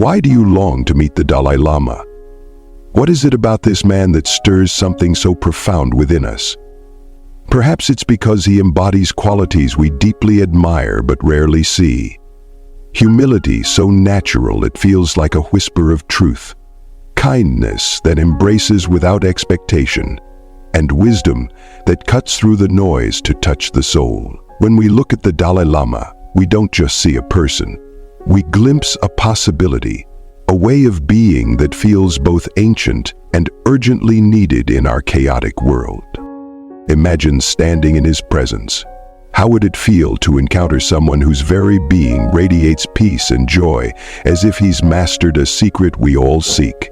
Why do you long to meet the Dalai Lama? What is it about this man that stirs something so profound within us? Perhaps it's because he embodies qualities we deeply admire but rarely see. Humility so natural it feels like a whisper of truth. Kindness that embraces without expectation. And wisdom that cuts through the noise to touch the soul. When we look at the Dalai Lama, we don't just see a person. We glimpse a possibility, a way of being that feels both ancient and urgently needed in our chaotic world. Imagine standing in his presence. How would it feel to encounter someone whose very being radiates peace and joy, as if he's mastered a secret we all seek?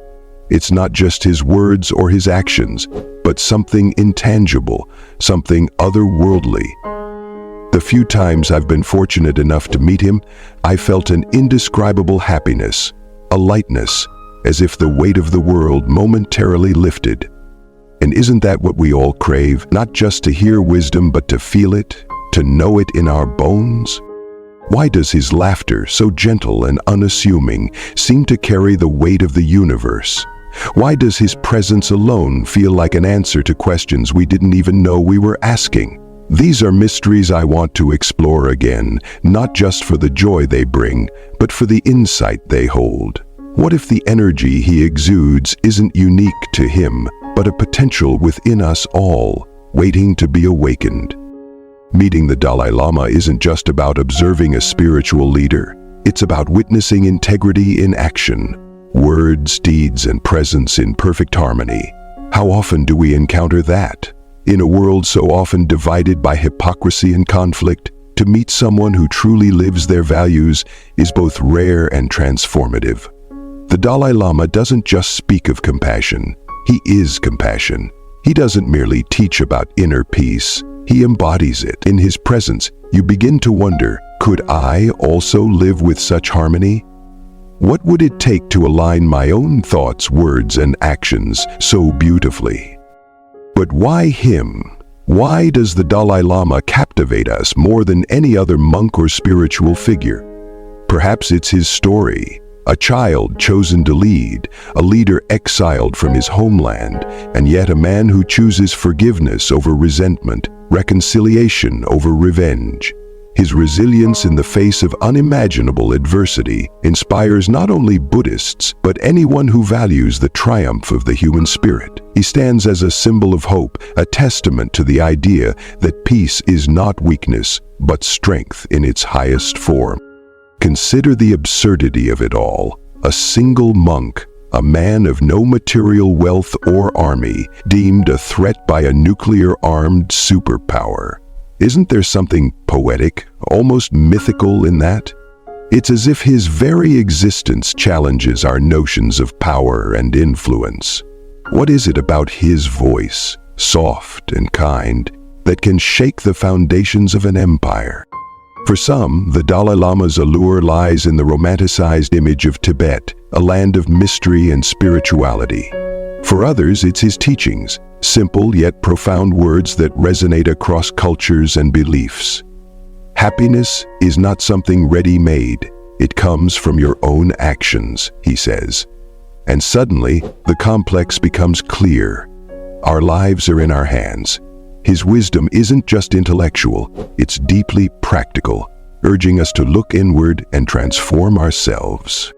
It's not just his words or his actions, but something intangible, something otherworldly. The few times I've been fortunate enough to meet him, I felt an indescribable happiness, a lightness, as if the weight of the world momentarily lifted. And isn't that what we all crave? Not just to hear wisdom, but to feel it, to know it in our bones? Why does his laughter, so gentle and unassuming, seem to carry the weight of the universe? Why does his presence alone feel like an answer to questions we didn't even know we were asking? These are mysteries I want to explore again, not just for the joy they bring, but for the insight they hold. What if the energy he exudes isn't unique to him, but a potential within us all, waiting to be awakened? Meeting the Dalai Lama isn't just about observing a spiritual leader. It's about witnessing integrity in action, words, deeds, and presence in perfect harmony. How often do we encounter that? In a world so often divided by hypocrisy and conflict, to meet someone who truly lives their values is both rare and transformative. The Dalai Lama doesn't just speak of compassion, he is compassion. He doesn't merely teach about inner peace, he embodies it. In his presence, you begin to wonder, could I also live with such harmony? What would it take to align my own thoughts, words, and actions so beautifully? But why him? Why does the Dalai Lama captivate us more than any other monk or spiritual figure? Perhaps it's his story. A child chosen to lead, a leader exiled from his homeland, and yet a man who chooses forgiveness over resentment, reconciliation over revenge. His resilience in the face of unimaginable adversity inspires not only Buddhists, but anyone who values the triumph of the human spirit. He stands as a symbol of hope, a testament to the idea that peace is not weakness, but strength in its highest form. Consider the absurdity of it all. A single monk, a man of no material wealth or army, deemed a threat by a nuclear-armed superpower. Isn't there something poetic, almost mythical in that? It's as if his very existence challenges our notions of power and influence. What is it about his voice, soft and kind, that can shake the foundations of an empire? For some, the Dalai Lama's allure lies in the romanticized image of Tibet, a land of mystery and spirituality. For others, it's his teachings, simple yet profound words that resonate across cultures and beliefs. Happiness is not something ready-made. It comes from your own actions, he says. And suddenly, the complex becomes clear. Our lives are in our hands. His wisdom isn't just intellectual, it's deeply practical, urging us to look inward and transform ourselves.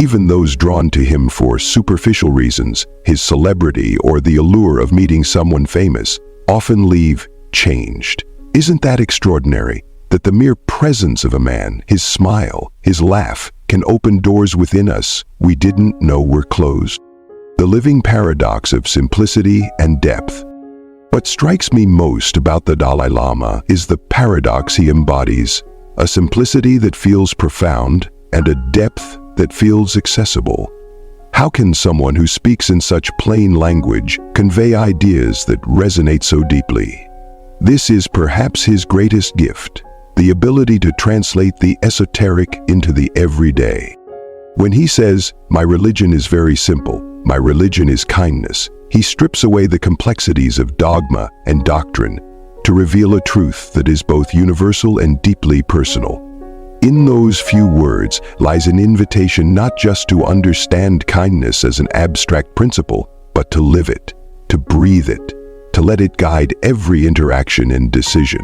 Even those drawn to him for superficial reasons, his celebrity or the allure of meeting someone famous, often leave changed. Isn't that extraordinary? That the mere presence of a man, his smile, his laugh, can open doors within us we didn't know were closed. The living paradox of simplicity and depth. What strikes me most about the Dalai Lama is the paradox he embodies, a simplicity that feels profound and a depth that feels accessible. How can someone who speaks in such plain language convey ideas that resonate so deeply? This is perhaps his greatest gift, the ability to translate the esoteric into the everyday. When he says, "My religion is very simple, my religion is kindness," he strips away the complexities of dogma and doctrine to reveal a truth that is both universal and deeply personal. In those few words lies an invitation not just to understand kindness as an abstract principle, but to live it, to breathe it, to let it guide every interaction and decision.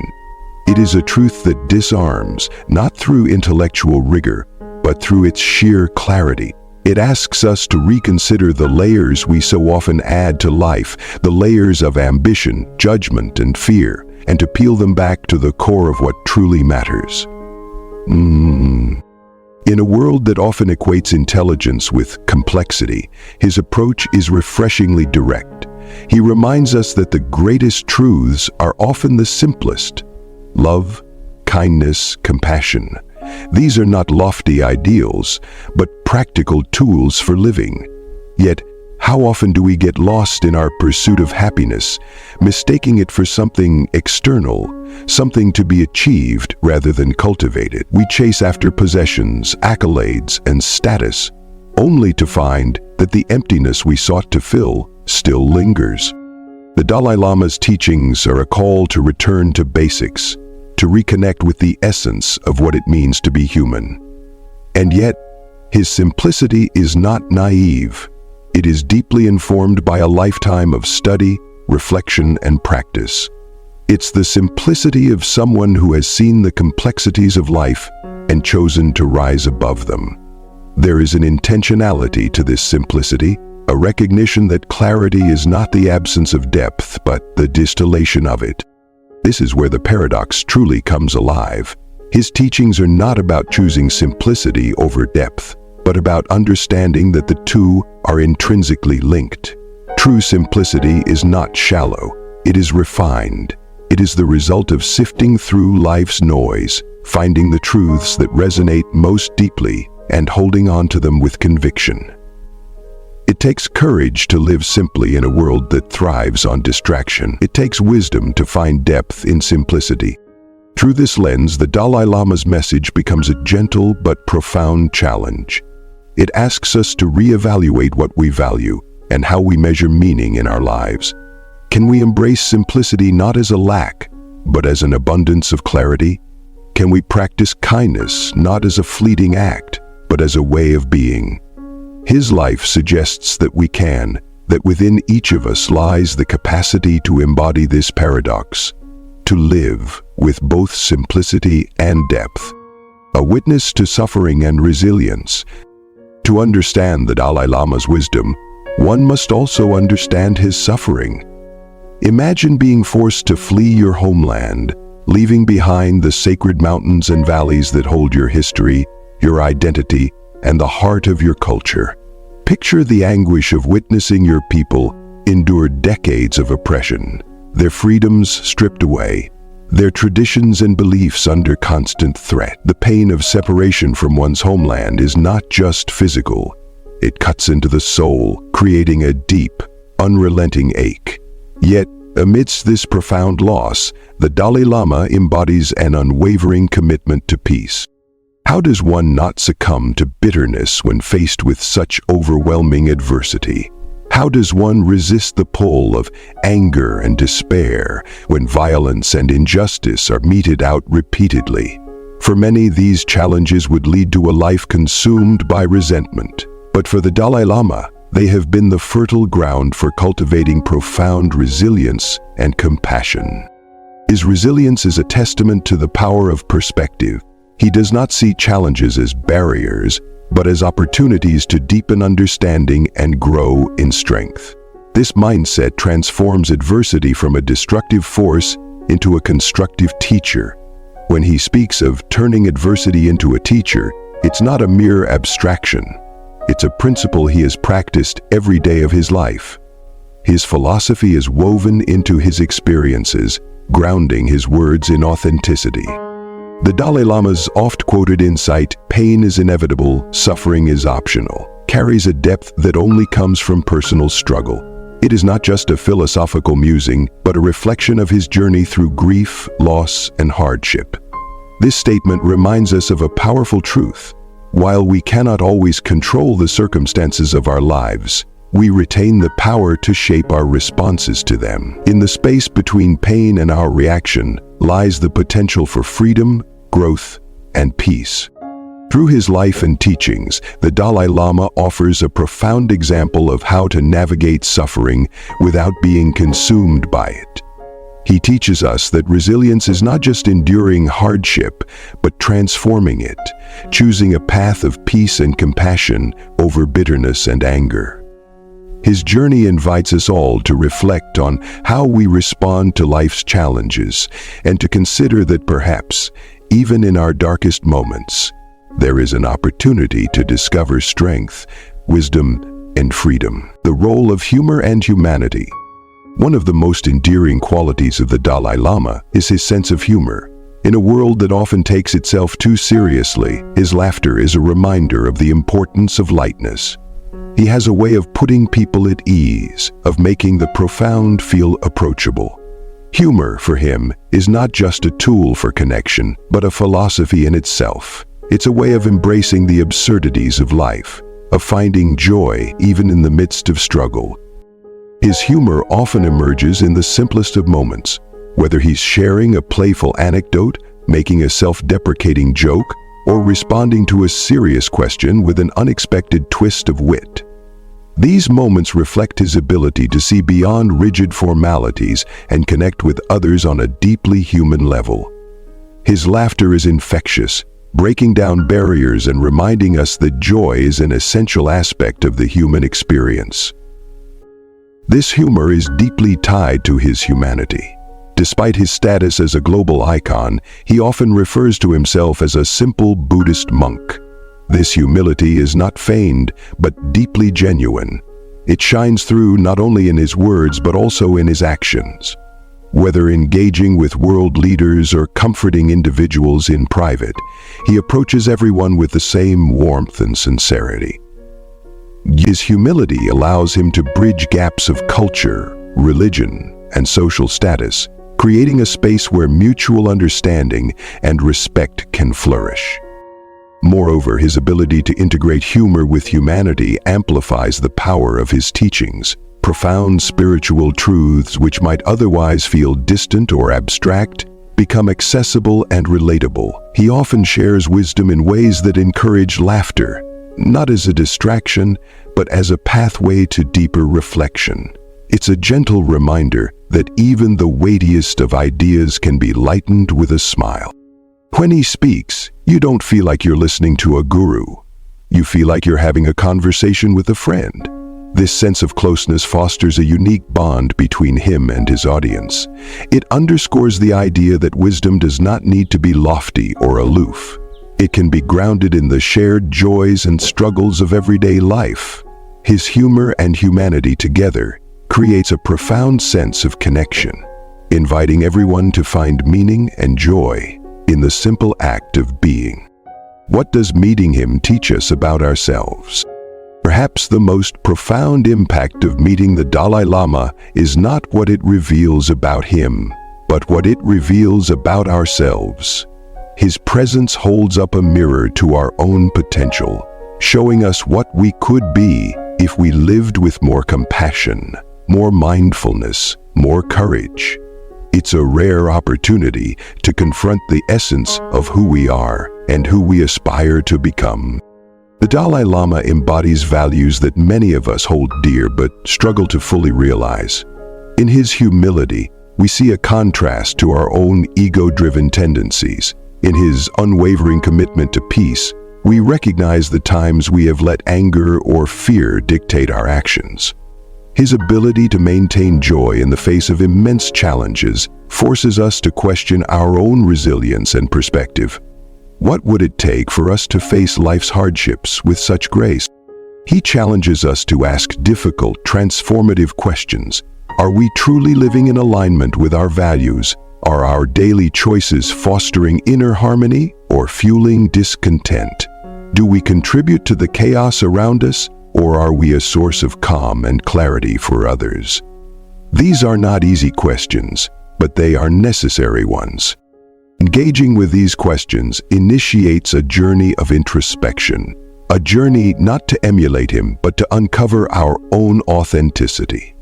It is a truth that disarms, not through intellectual rigor, but through its sheer clarity. It asks us to reconsider the layers we so often add to life, the layers of ambition, judgment, and fear, and to peel them back to the core of what truly matters. In a world that often equates intelligence with complexity, his approach is refreshingly direct. He reminds us that the greatest truths are often the simplest. Love, kindness, compassion. These are not lofty ideals, but practical tools for living. Yet, how often do we get lost in our pursuit of happiness, mistaking it for something external, something to be achieved rather than cultivated? We chase after possessions, accolades, and status, only to find that the emptiness we sought to fill still lingers. The Dalai Lama's teachings are a call to return to basics, to reconnect with the essence of what it means to be human. And yet, his simplicity is not naive. It is deeply informed by a lifetime of study, reflection, and practice. It's the simplicity of someone who has seen the complexities of life and chosen to rise above them. There is an intentionality to this simplicity, a recognition that clarity is not the absence of depth, but the distillation of it. This is where the paradox truly comes alive. His teachings are not about choosing simplicity over depth, but about understanding that the two are intrinsically linked. True simplicity is not shallow, it is refined. It is the result of sifting through life's noise, finding the truths that resonate most deeply, and holding on to them with conviction. It takes courage to live simply in a world that thrives on distraction. It takes wisdom to find depth in simplicity. Through this lens, the Dalai Lama's message becomes a gentle but profound challenge. It asks us to reevaluate what we value and how we measure meaning in our lives. Can we embrace simplicity not as a lack, but as an abundance of clarity? Can we practice kindness not as a fleeting act, but as a way of being? His life suggests that we can, that within each of us lies the capacity to embody this paradox, to live with both simplicity and depth, a witness to suffering and resilience. To understand the Dalai Lama's wisdom, one must also understand his suffering. Imagine being forced to flee your homeland, leaving behind the sacred mountains and valleys that hold your history, your identity, and the heart of your culture. Picture the anguish of witnessing your people endure decades of oppression, their freedoms stripped away, their traditions and beliefs under constant threat. The pain of separation from one's homeland is not just physical. It cuts into the soul, creating a deep, unrelenting ache. Yet, amidst this profound loss, the Dalai Lama embodies an unwavering commitment to peace. How does one not succumb to bitterness when faced with such overwhelming adversity? How does one resist the pull of anger and despair when violence and injustice are meted out repeatedly? For many, these challenges would lead to a life consumed by resentment. But for the Dalai Lama, they have been the fertile ground for cultivating profound resilience and compassion. His resilience is a testament to the power of perspective. He does not see challenges as barriers, but as opportunities to deepen understanding and grow in strength. This mindset transforms adversity from a destructive force into a constructive teacher. When he speaks of turning adversity into a teacher, it's not a mere abstraction. It's a principle he has practiced every day of his life. His philosophy is woven into his experiences, grounding his words in authenticity. The Dalai Lama's oft-quoted insight, "Pain is inevitable, suffering is optional," carries a depth that only comes from personal struggle. It is not just a philosophical musing, but a reflection of his journey through grief, loss, and hardship. This statement reminds us of a powerful truth. While we cannot always control the circumstances of our lives, we retain the power to shape our responses to them. In the space between pain and our reaction lies the potential for freedom, growth, and peace. Through his life and teachings, the Dalai Lama offers a profound example of how to navigate suffering without being consumed by it. He teaches us that resilience is not just enduring hardship, but transforming it, choosing a path of peace and compassion over bitterness and anger. His journey invites us all to reflect on how we respond to life's challenges and to consider that perhaps, even in our darkest moments, there is an opportunity to discover strength, wisdom, and freedom. The role of humor and humanity. One of the most endearing qualities of the Dalai Lama is his sense of humor. In a world that often takes itself too seriously, his laughter is a reminder of the importance of lightness. He has a way of putting people at ease, of making the profound feel approachable. Humor, for him, is not just a tool for connection, but a philosophy in itself. It's a way of embracing the absurdities of life, of finding joy even in the midst of struggle. His humor often emerges in the simplest of moments, whether he's sharing a playful anecdote, making a self-deprecating joke, or responding to a serious question with an unexpected twist of wit. These moments reflect his ability to see beyond rigid formalities and connect with others on a deeply human level. His laughter is infectious, breaking down barriers and reminding us that joy is an essential aspect of the human experience. This humor is deeply tied to his humanity. Despite his status as a global icon, he often refers to himself as a simple Buddhist monk. This humility is not feigned, but deeply genuine. It shines through not only in his words, but also in his actions. Whether engaging with world leaders or comforting individuals in private, he approaches everyone with the same warmth and sincerity. His humility allows him to bridge gaps of culture, religion, and social status, creating a space where mutual understanding and respect can flourish. Moreover, his ability to integrate humor with humanity amplifies the power of his teachings. Profound spiritual truths which might otherwise feel distant or abstract become accessible and relatable. He often shares wisdom in ways that encourage laughter, not as a distraction, but as a pathway to deeper reflection. It's a gentle reminder that even the weightiest of ideas can be lightened with a smile. When he speaks, you don't feel like you're listening to a guru. You feel like you're having a conversation with a friend. This sense of closeness fosters a unique bond between him and his audience. It underscores the idea that wisdom does not need to be lofty or aloof. It can be grounded in the shared joys and struggles of everyday life. His humor and humanity together creates a profound sense of connection, inviting everyone to find meaning and joy in the simple act of being. What does meeting him teach us about ourselves? Perhaps the most profound impact of meeting the Dalai Lama is not what it reveals about him, but what it reveals about ourselves. His presence holds up a mirror to our own potential, showing us what we could be if we lived with more compassion, more mindfulness, more courage. It's a rare opportunity to confront the essence of who we are and who we aspire to become. The Dalai Lama embodies values that many of us hold dear but struggle to fully realize. In his humility, we see a contrast to our own ego-driven tendencies. In his unwavering commitment to peace, we recognize the times we have let anger or fear dictate our actions. His ability to maintain joy in the face of immense challenges forces us to question our own resilience and perspective. What would it take for us to face life's hardships with such grace? He challenges us to ask difficult, transformative questions. Are we truly living in alignment with our values? Are our daily choices fostering inner harmony or fueling discontent? Do we contribute to the chaos around us, or are we a source of calm and clarity for others? These are not easy questions, but they are necessary ones. Engaging with these questions initiates a journey of introspection, a journey not to emulate him, but to uncover our own authenticity.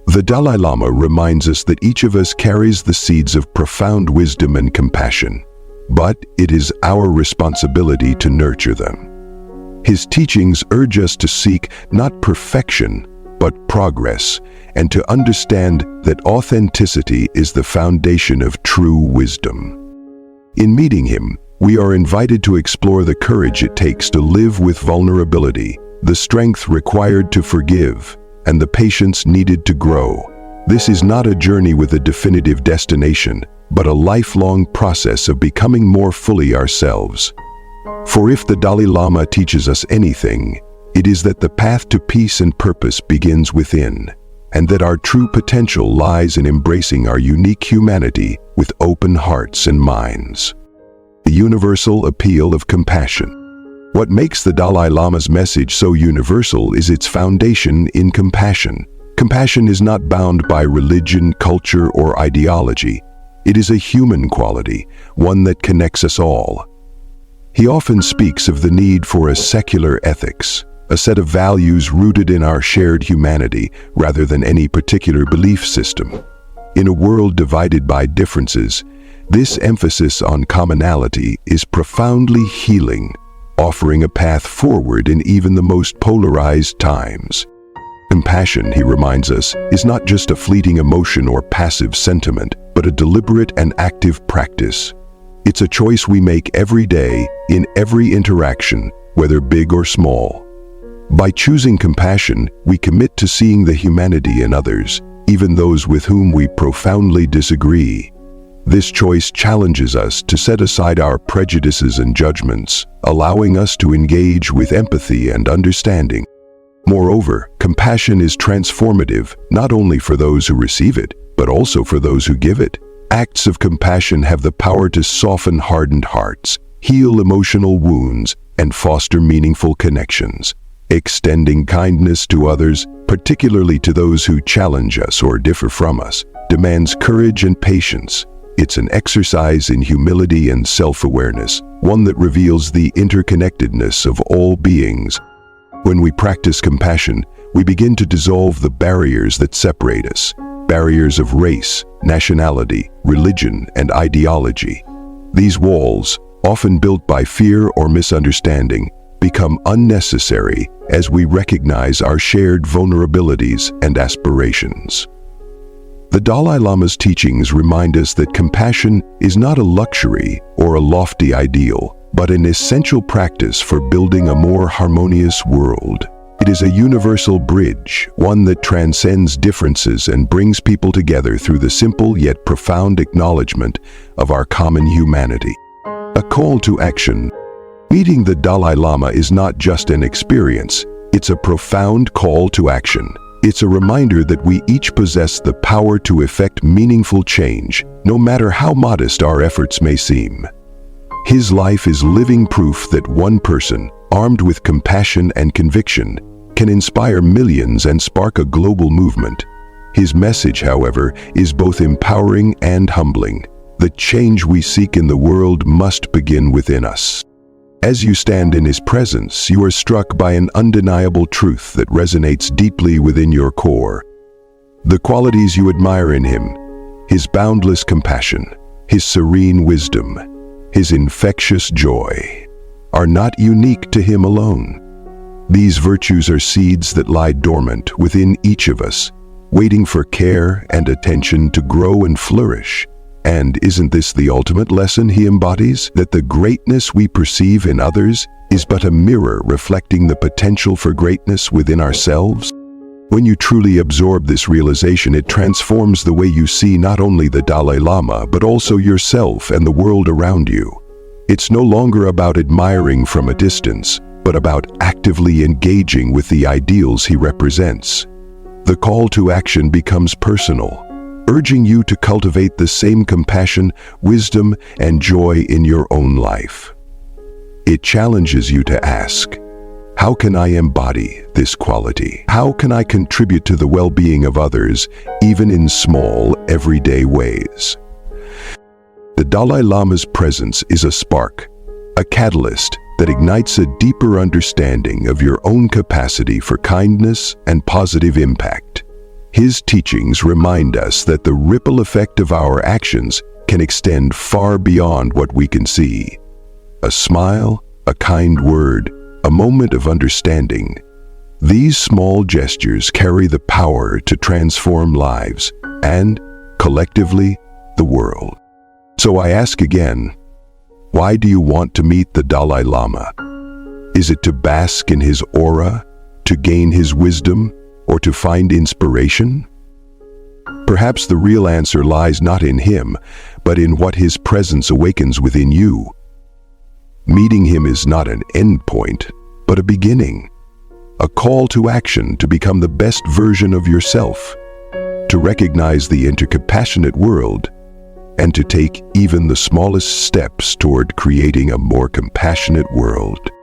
The Dalai Lama reminds us that each of us carries the seeds of profound wisdom and compassion. but it is our responsibility to nurture them. His teachings urge us to seek not perfection, but progress, and to understand that authenticity is the foundation of true wisdom. In meeting him, we are invited to explore the courage it takes to live with vulnerability, the strength required to forgive, and the patience needed to grow. This is not a journey with a definitive destination, but a lifelong process of becoming more fully ourselves. For if the Dalai Lama teaches us anything, it is that the path to peace and purpose begins within, and that our true potential lies in embracing our unique humanity with open hearts and minds. The universal appeal of compassion. What makes the Dalai Lama's message so universal is its foundation in compassion. Compassion is not bound by religion, culture, or ideology. It is a human quality, one that connects us all. He often speaks of the need for a secular ethics, a set of values rooted in our shared humanity rather than any particular belief system. In a world divided by differences, this emphasis on commonality is profoundly healing, offering a path forward in even the most polarized times. Compassion, he reminds us, is not just a fleeting emotion or passive sentiment, but a deliberate and active practice. It's a choice we make every day, in every interaction, whether big or small. By choosing compassion, we commit to seeing the humanity in others, even those with whom we profoundly disagree. This choice challenges us to set aside our prejudices and judgments, allowing us to engage with empathy and understanding. Moreover, compassion is transformative, not only for those who receive it, but also for those who give it. Acts of compassion have the power to soften hardened hearts, heal emotional wounds, and foster meaningful connections. Extending kindness to others, particularly to those who challenge us or differ from us, demands courage and patience. It's an exercise in humility and self-awareness, one that reveals the interconnectedness of all beings. When we practice compassion, we begin to dissolve the barriers that separate us, barriers of race, nationality, religion, and ideology. These walls, often built by fear or misunderstanding, become unnecessary as we recognize our shared vulnerabilities and aspirations. The Dalai Lama's teachings remind us that compassion is not a luxury or a lofty ideal, but an essential practice for building a more harmonious world. It is a universal bridge, one that transcends differences and brings people together through the simple yet profound acknowledgement of our common humanity. A call to action. Meeting the Dalai Lama is not just an experience, it's a profound call to action. It's a reminder that we each possess the power to effect meaningful change, no matter how modest our efforts may seem. His life is living proof that one person, armed with compassion and conviction, can inspire millions and spark a global movement. His message, however, is both empowering and humbling. The change we seek in the world must begin within us. As you stand in his presence, you are struck by an undeniable truth that resonates deeply within your core. The qualities you admire in him, his boundless compassion, his serene wisdom, his infectious joy, are not unique to him alone. These virtues are seeds that lie dormant within each of us, waiting for care and attention to grow and flourish. And isn't this the ultimate lesson he embodies? That the greatness we perceive in others is but a mirror reflecting the potential for greatness within ourselves? When you truly absorb this realization, it transforms the way you see not only the Dalai Lama, but also yourself and the world around you. It's no longer about admiring from a distance, but about actively engaging with the ideals he represents. The call to action becomes personal, urging you to cultivate the same compassion, wisdom, and joy in your own life. It challenges you to ask, how can I embody this quality? How can I contribute to the well-being of others, even in small, everyday ways? The Dalai Lama's presence is a spark, a catalyst that ignites a deeper understanding of your own capacity for kindness and positive impact. His teachings remind us that the ripple effect of our actions can extend far beyond what we can see. A smile, a kind word, a moment of understanding. These small gestures carry the power to transform lives and, collectively, the world. So I ask again, why do you want to meet the Dalai Lama? Is it to bask in his aura, to gain his wisdom, or to find inspiration? Perhaps the real answer lies not in him, but in what his presence awakens within you. Meeting him is not an end point, but a beginning. A call to action to become the best version of yourself, to recognize the intercompassionate world, and to take even the smallest steps toward creating a more compassionate world.